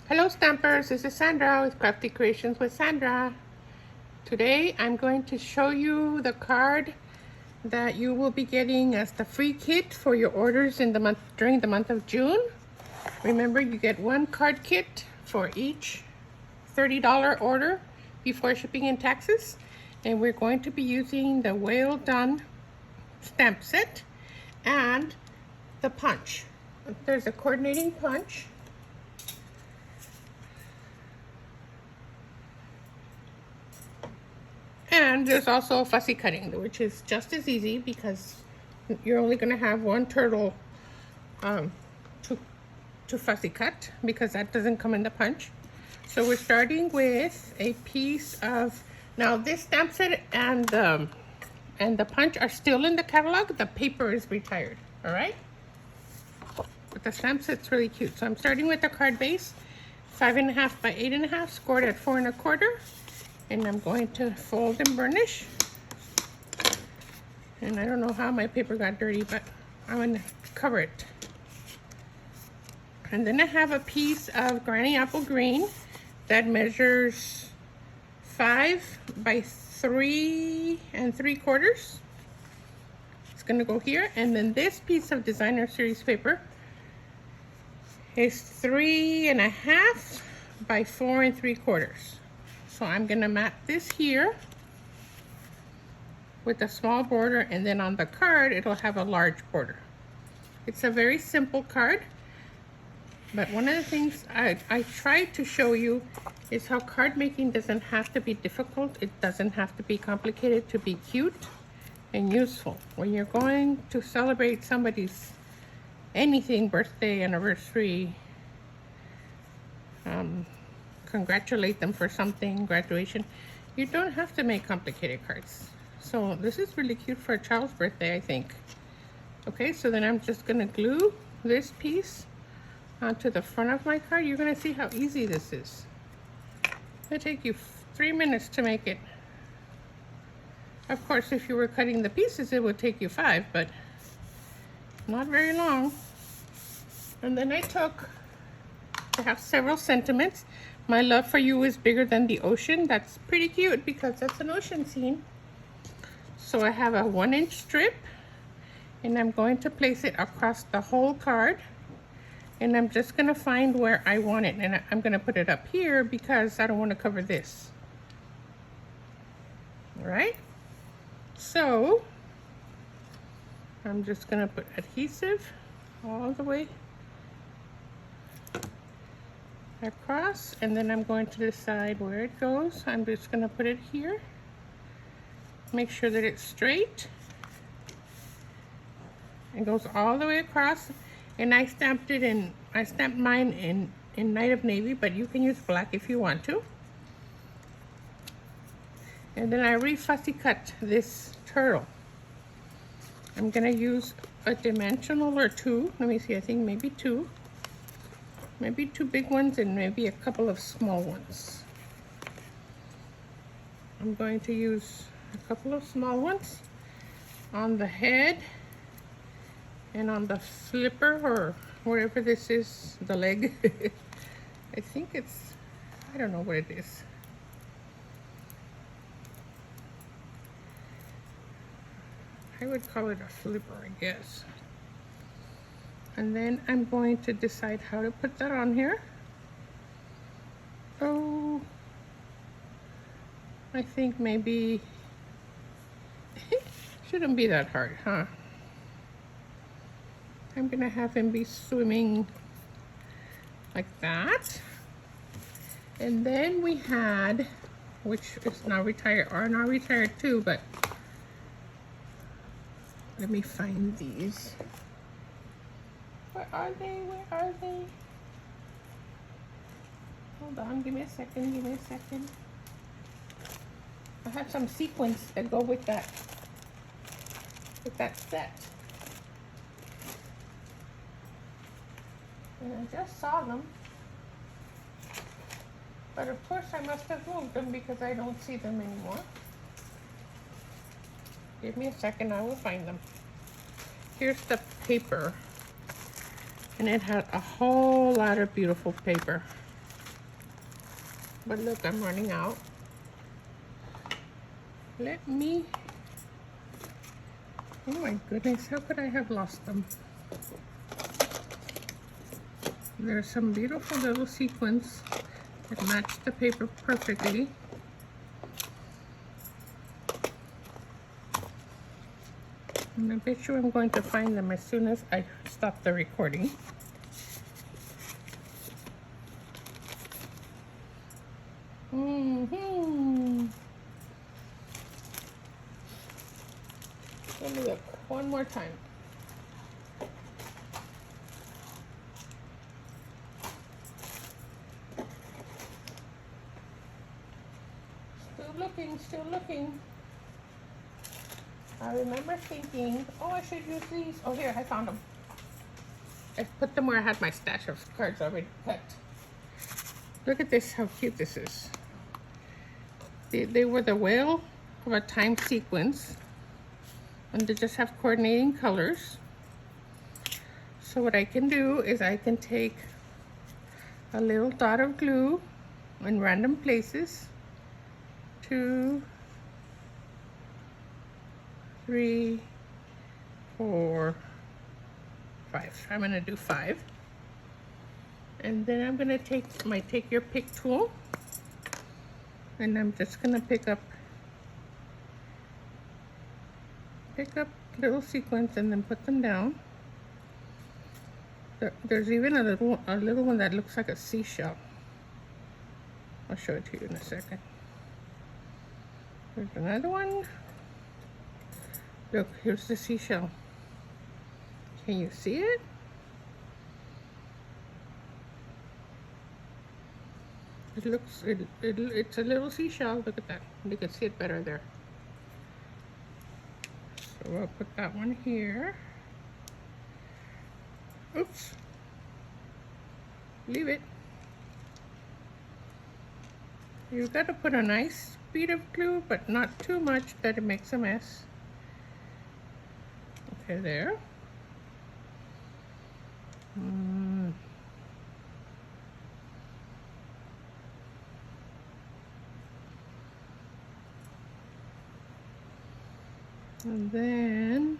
Hello Stampers, this is Sandra with Krafty Kreations with Sandra. Today I'm going to show you the card that you will be getting as the free kit for your orders in the month during the month of June. Remember, you get one card kit for each $30 order before shipping and taxes. And we're going to be using the Well Done stamp set and the punch. There's a coordinating punch. And there's also fussy cutting, which is just as easy because you're only going to have one turtle to fussy cut because that doesn't come in the punch. So we're starting with a piece of, now this stamp set and the punch are still in the catalog. The paper is retired, all right? But the stamp set's really cute. So I'm starting with the card base, 5.5 by 8.5, scored at 4 1/4. And I'm going to fold and burnish. And I don't know how my paper got dirty, but I'm going to cover it. And then I have a piece of Granny Apple Green that measures 5 by 3 3/4. It's going to go here. And then this piece of Designer Series paper is 3.5 by 4 3/4. So I'm gonna mat this here with a small border, and then on the card it'll have a large border. It's a very simple card, but one of the things I tried to show you is how card making doesn't have to be difficult. It doesn't have to be complicated to be cute and useful. When you're going to celebrate somebody's anything, birthday, anniversary, congratulate them for something, graduation, you don't have to make complicated cards. So this is really cute for a child's birthday, I think. Okay, so then I'm just gonna glue this piece onto the front of my card. You're gonna see how easy this is. It'll take you 3 minutes to make it. Of course, if you were cutting the pieces, it would take you 5, but not very long. And then I have several sentiments. My love for you is bigger than the ocean. That's pretty cute because that's an ocean scene. So I have a 1-inch strip, and I'm going to place it across the whole card. And I'm just gonna find where I want it. And I'm gonna put it up here because I don't wanna cover this. All right? So I'm just gonna put adhesive all the way across, and then I'm going to decide where it goes. I'm just going to put it here. Make sure that it's straight. It goes all the way across, and I stamped mine in Night of Navy, but you can use black if you want to. And then I re-fussy cut this turtle. I'm going to use a dimensional or 2. Let me see, I think maybe 2. Maybe 2 big ones and maybe a couple of small ones. I'm going to use a couple of small ones on the head and on the flipper, or wherever this is, the leg. I think it's, I don't know what it is. I would call it a flipper, I guess. And then I'm going to decide how to put that on here. Oh, I think maybe, shouldn't be that hard, huh? I'm gonna have him be swimming like that. And then we had, which is now retired, are now retired too, but let me find these. Where are they? Where are they? Hold on, give me a second, give me a second. I have some sequins that go with that set. And I just saw them. But of course I must have moved them because I don't see them anymore. Give me a second, I will find them. Here's the paper. And it had a whole lot of beautiful paper. But look, I'm running out. Let me... Oh my goodness, how could I have lost them? There's some beautiful little sequins that match the paper perfectly. And I bet you I'm going to find them as soon as I stop the recording. Let me look one more time. Still looking, still looking. I remember thinking, oh, I should use these. Oh, here, I found them. I put them where I had my stash of cards already cut. Look at this, how cute this is. They were the whale of a time sequence. And they just have coordinating colors. So what I can do is I can take a little dot of glue in random places. 2, 3, 4, 5. I'm gonna do 5. And then I'm gonna take my take your pick tool, and I'm just gonna pick up little sequins and then put them down. There's even a little one that looks like a seashell. I'll show it to you in a second. There's another one. Look, here's the seashell. Can you see it? It's a little seashell. Look at that. You can see it better there. So we'll put that one here. Oops. Leave it. You've got to put a nice bead of glue, but not too much that it makes a mess. Okay, there. And then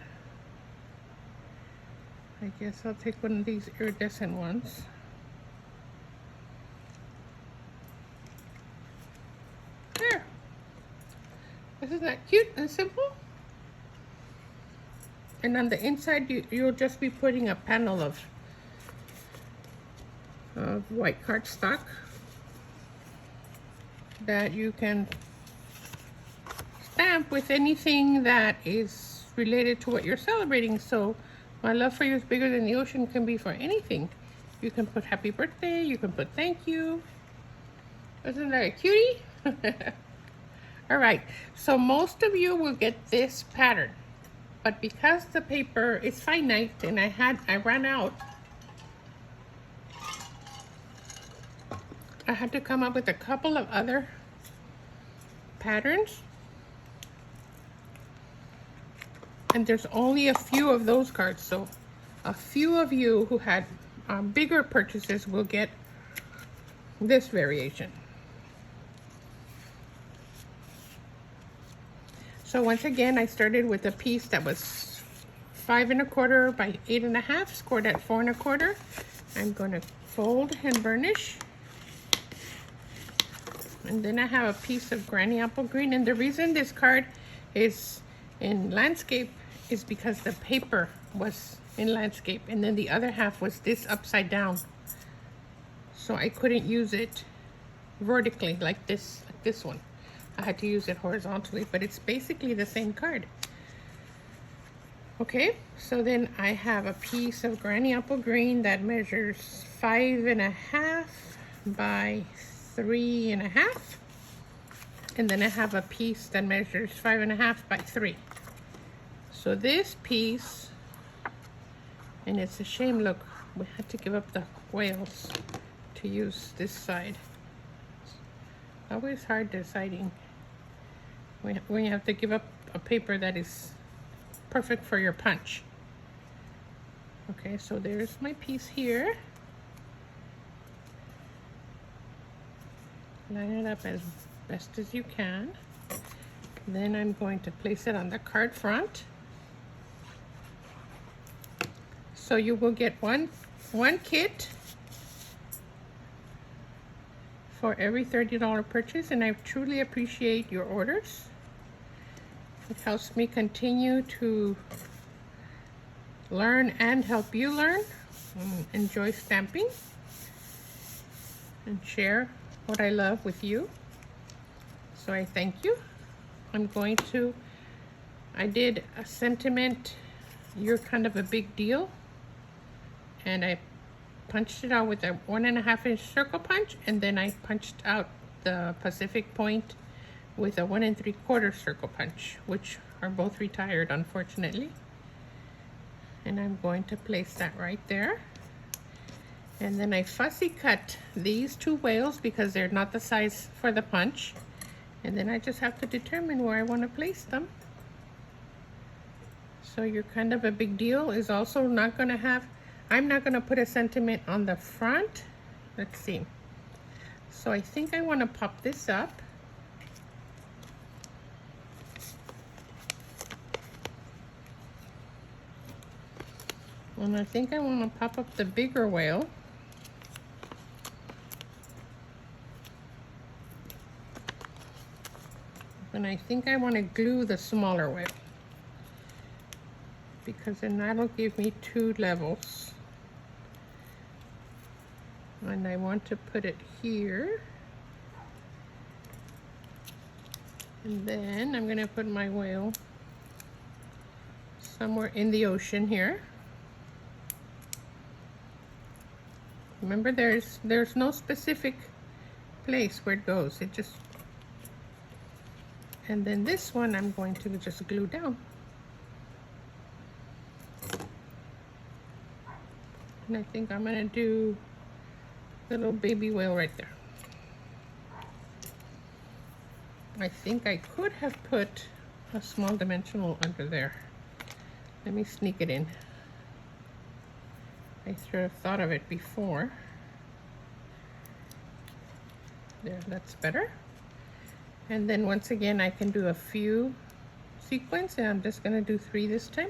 I guess I'll take one of these iridescent ones. There. Isn't that cute and simple? And on the inside, you'll just be putting a panel of white cardstock that you can stamp with anything that is related to what you're celebrating. So my love for you is bigger than the ocean can be for anything. You can put happy birthday, you can put thank you. Isn't that a cutie? All right, so most of you will get this pattern, but because the paper is finite and I ran out, I had to come up with a couple of other patterns. And there's only a few of those cards, so a few of you who had bigger purchases will get this variation. So once again, I started with a piece that was 5 1/4 by 8 1/2, scored at 4 1/4. I'm going to fold and burnish. And then I have a piece of Granny Apple Green. And the reason this card is in landscape is because the paper was in landscape and then the other half was this upside down. So I couldn't use it vertically like this one. I had to use it horizontally, but it's basically the same card. Okay, so then I have a piece of Granny Apple Green that measures 5 1/2 by 3 1/2. And then I have a piece that measures 5 1/2 by 3. So this piece, and it's a shame, look, we had to give up the whales to use this side. It's always hard deciding when you have to give up a paper that is perfect for your punch. Okay, so there's my piece here. Line it up as best as you can. Then I'm going to place it on the card front. So you will get one kit for every $30 purchase, and I truly appreciate your orders. It helps me continue to learn and help you learn, enjoy stamping, and share what I love with you. So I thank you. I did a sentiment, you're kind of a big deal, and I punched it out with a 1.5 inch circle punch, and then I punched out the Pacific Point with a 1 3/4 circle punch, which are both retired, unfortunately. And I'm going to place that right there. And then I fussy cut these two whales because they're not the size for the punch. And then I just have to determine where I want to place them. So you're kind of a big deal is also not going to have, I'm not going to put a sentiment on the front. Let's see. So I think I want to pop this up. And I think I want to pop up the bigger whale. And I think I want to glue the smaller whale, because then that'll give me 2 levels. And I want to put it here. And then I'm going to put my whale somewhere in the ocean here. Remember, there's no specific place where it goes. It just, and then this one I'm going to just glue down. And I think I'm going to do the little baby whale right there. I think I could have put a small dimensional under there. Let me sneak it in. I should have thought of it before. There, that's better. And then once again, I can do a few sequins, and I'm just gonna do 3 this time.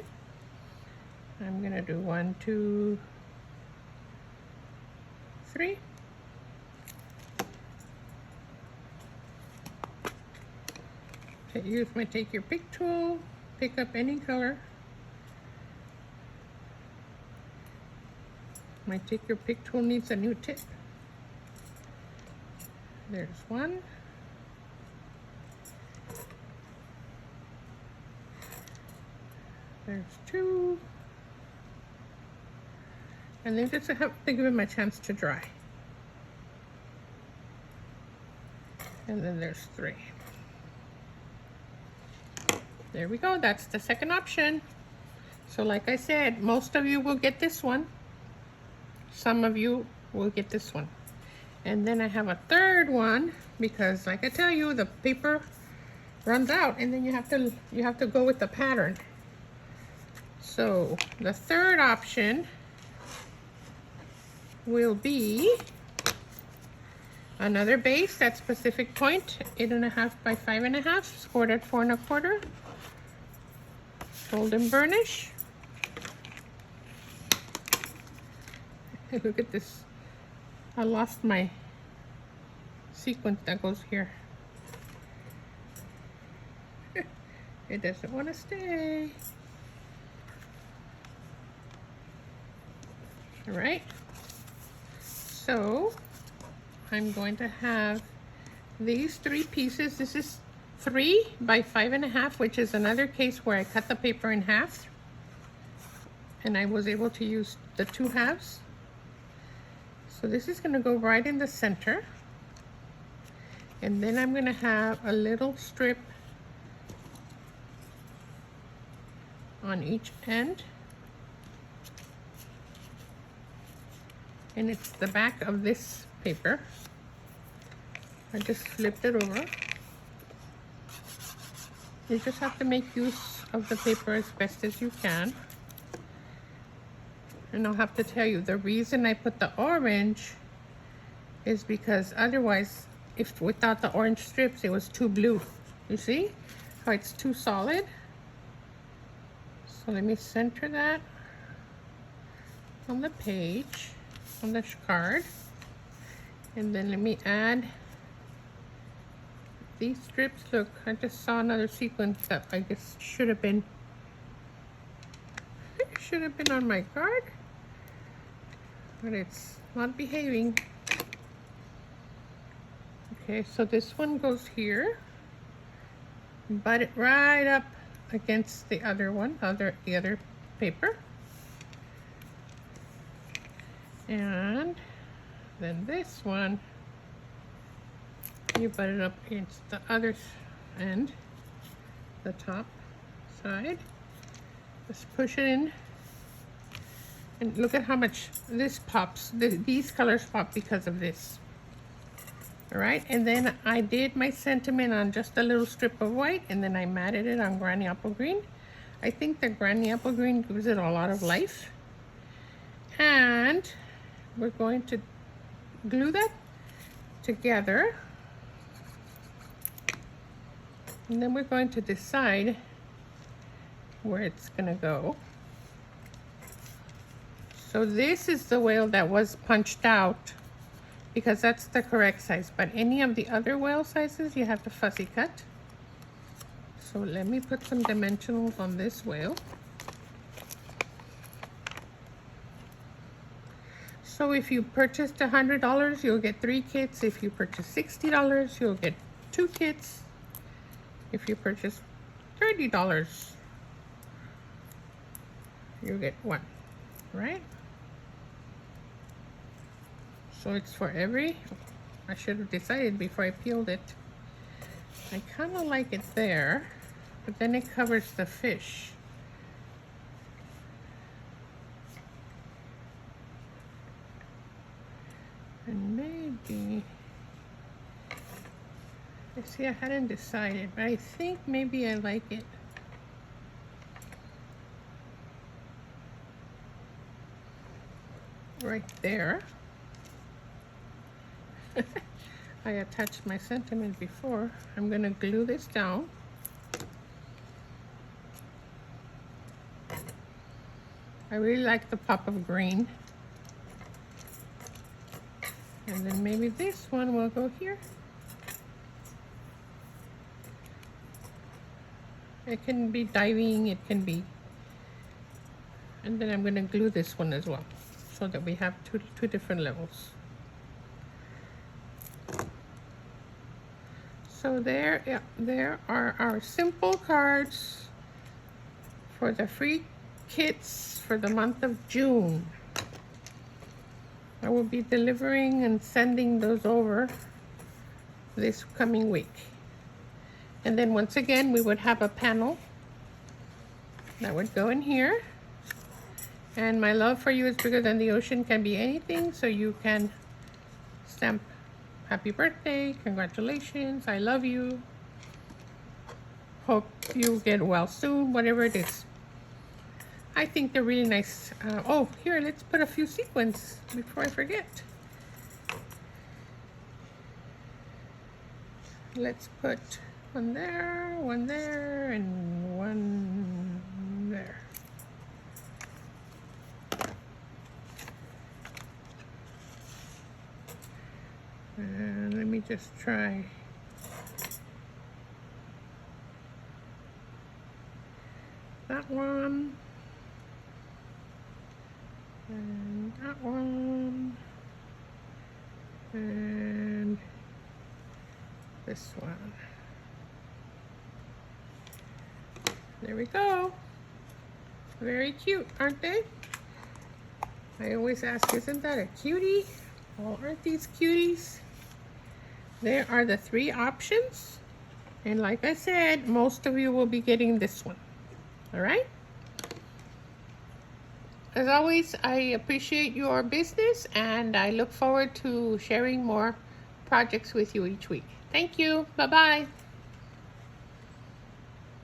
I'm gonna do 1, 2, 3. Take your pick tool, pick up any color. My take your pick tool needs a new tip. There's 1. There's 2. And then just have to give them a chance to dry. And then there's 3. There we go, that's the second option. So like I said, most of you will get this one. Some of you will get this one. And then I have a third one, because like I tell you, the paper runs out, and then you have to go with the pattern. So the third option will be another base that's Pacific Point, 8.5 by 5.5, scored at 4 1/4. Golden burnish. Look at this. I lost my sequence that goes here. It doesn't want to stay. All right. So I'm going to have these 3 pieces. This is 3 by 5.5, which is another case where I cut the paper in half, and I was able to use the 2 halves. So this is going to go right in the center, and then I'm going to have a little strip on each end, and it's the back of this paper. I just flipped it over. You just have to make use of the paper as best as you can. And I'll have to tell you, the reason I put the orange is because otherwise if without the orange strips, it was too blue. You see how it's too solid? So let me center that on the page, on the card. And then let me add these strips. Look, I just saw another sequence that I guess should have been on my card, but it's not behaving. Okay, so this one goes here, butt it right up against the other one, the other paper. And then this one, you butt it up against the other end, the top side. Just push it in. And look at how much this pops. These colors pop because of this. All right, and then I did my sentiment on just a little strip of white, and then I matted it on Granny Apple Green. I think the Granny Apple Green gives it a lot of life. And we're going to glue that together. And then we're going to decide where it's gonna go. So this is the whale that was punched out because that's the correct size, but any of the other whale sizes you have to fussy cut. So let me put some dimensionals on this whale. So if you purchased $100, you'll get 3 kits. If you purchase $60, you'll get 2 kits. If you purchase $30, you'll get 1, right? So it's for every, I should have decided before I peeled it. I kind of like it there, but then it covers the fish. And maybe, I see I hadn't decided, but I think maybe I like it right there. I attached my sentiment before. I'm gonna glue this down. I really like the pop of green. And then maybe this one will go here. It can be diving, it can be. And then I'm gonna glue this one as well, so that we have two different levels. So there are our simple cards for the free kits for the month of June. I will be delivering and sending those over this coming week. And then once again, we would have a panel that would go in here. And my love for you is bigger than the ocean can be anything, so you can stamp happy birthday, congratulations, I love you, hope you get well soon, whatever it is. I think they're really nice. Oh, here, let's put a few sequins before I forget. Let's put one there, and one there. And let me just try. That one. And that one. And this one. There we go. Very cute, aren't they? I always ask, isn't that a cutie? Well, aren't these cuties? There are the 3 options. And like I said, most of you will be getting this one. All right? As always, I appreciate your business, and I look forward to sharing more projects with you each week. Thank you. Bye-bye.